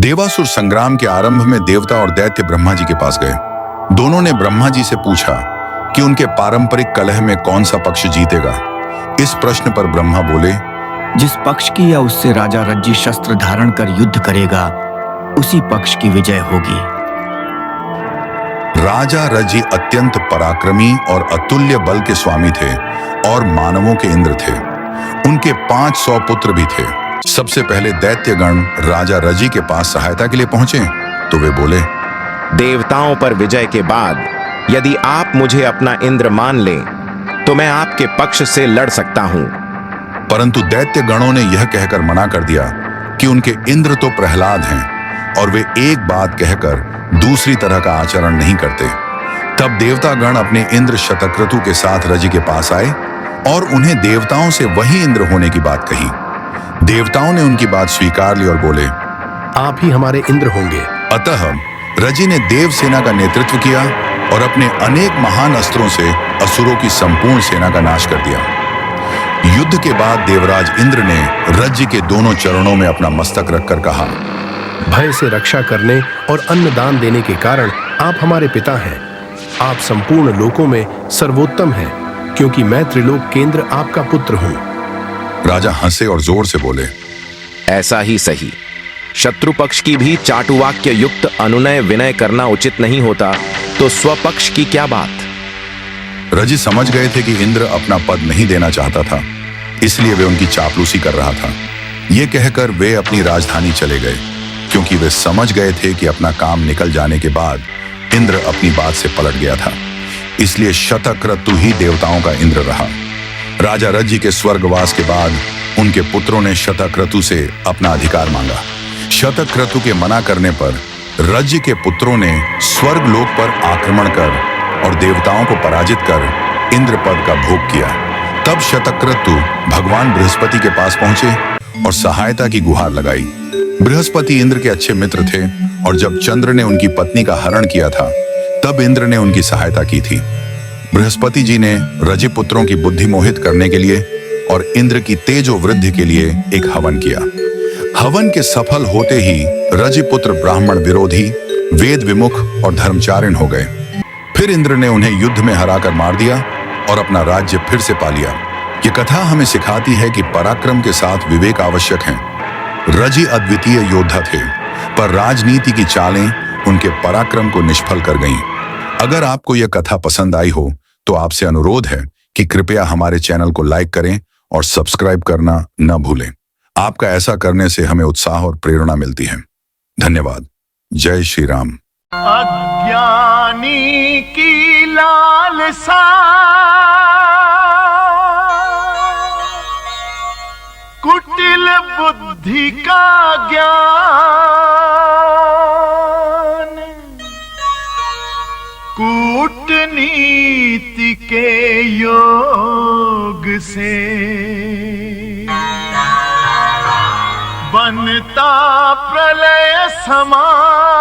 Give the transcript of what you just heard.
देवासुर संग्राम के आरंभ में देवता और दैत्य ब्रह्मा जी के पास गए। दोनों ने ब्रह्मा जी से पूछा कि उनके पारंपरिक कलह में कौन सा पक्ष जीतेगा। इस प्रश्न पर ब्रह्मा बोले, जिस पक्ष की या उससे राजा रज्जी शस्त्र धारण कर युद्ध करेगा उसी पक्ष की विजय होगी। राजा रज्जी अत्यंत पराक्रमी और अतुल्य बल के स्वामी थे और मानवों के इंद्र थे। उनके 500 पुत्र भी थे। सबसे पहले दैत्यगण राजा रज्जी के पास सहायता के लिए पहुंचे तो वे बोले, देवताओं पर विजय के बाद यदि आप मुझे अपना इंद्र मान लें तो मैं आपके पक्ष से लड़ सकता हूं। परंतु दैत्य गणों ने यह कहकर मना कर दिया कि उनके इंद्र तो प्रहलाद हैं और वे एक बात कहकर दूसरी तरह का आचरण नहीं करते। तब देवता गण अपने इंद्र शतक्रतु के साथ रज्जी के पास आए और उन्हें देवताओं से वही इंद्र होने की बात कही। देवताओं ने उनकी बात स्वीकार ली और बोले, आप ही हमारे इंद्र होंगे। अतः रज्जी ने देव सेना का नेतृत्व किया और अपने अनेक महान अस्त्रों से असुरों की संपूर्ण सेना का नाश कर दिया। युद्ध के बाद देवराज इंद्र ने रज्जी के दोनों चरणों में अपना मस्तक रखकर कहा, भय से रक्षा करने और अन्न दान देने के कारण आप हमारे पिता हैं। आप संपूर्ण लोकों में सर्वोत्तम हैं, क्योंकि मैं त्रिलोक केंद्र आपका पुत्र हूं। राजा हंसे और जोर से बोले, ऐसा ही सही। शत्रु पक्ष की भी चाटुवाक्य युक्त अनुनय विनय करना उचित नहीं होता तो स्वपक्ष की क्या बात। रज्जी समझ गए थे कि इंद्र अपना पद नहीं देना चाहता था, इसलिए वे उनकी चापलूसी कर रहा था। ये कहकर वे अपनी राजधानी चले गए, क्योंकि वे समझ गए थे कि अपना काम निकल जाने के बाद इंद्र अपनी बात से पलट गया था। इसलिए शतक्रतु ही देवताओं का इंद्र रहा। राजा रज्जी के स्वर्गवास के बाद उनके पुत्रों ने शतक्रतु से अपना अधिकार मांगा। शतक्रतु के मना करने पर रज्जी के पुत्रों ने स्वर्ग लोक पर आक्रमण कर और देवताओं को पराजित कर इंद्र पद का भोग किया। तब शतक्रतु भगवान बृहस्पति के पास पहुंचे और सहायता की गुहार लगाई। बृहस्पति इंद्र के अच्छे मित्र थे और जब चंद्र ने उनकी पत्नी का हरण किया था तब इंद्र ने उनकी सहायता की थी। बृहस्पति जी ने रज्जी पुत्रों की बुद्धि मोहित करने के लिए और इंद्र की तेजो वृद्धि के लिए एक हवन किया। हवन के सफल होते ही रज्जी पुत्र ब्राह्मण विरोधी, वेद विमुख और धर्मचारिण हो गए। फिर इंद्र ने उन्हें युद्ध में हराकर मार दिया और अपना राज्य फिर से पा लिया। ये कथा हमें सिखाती है कि पराक्रम के साथ विवेक आवश्यक है। रज्जी अद्वितीय योद्धा थे, पर राजनीति की चालें उनके पराक्रम को निष्फल कर गईं। अगर आपको यह कथा पसंद आई हो तो आपसे अनुरोध है कि कृपया हमारे चैनल को लाइक करें और सब्सक्राइब करना न भूलें। आपका ऐसा करने से हमें उत्साह और प्रेरणा मिलती है। धन्यवाद। जय श्री राम। अज्ञानी की लालसा कुटिल बुद्धि का ज्ञान, कूटनीति के योग से बनता प्रलय समान।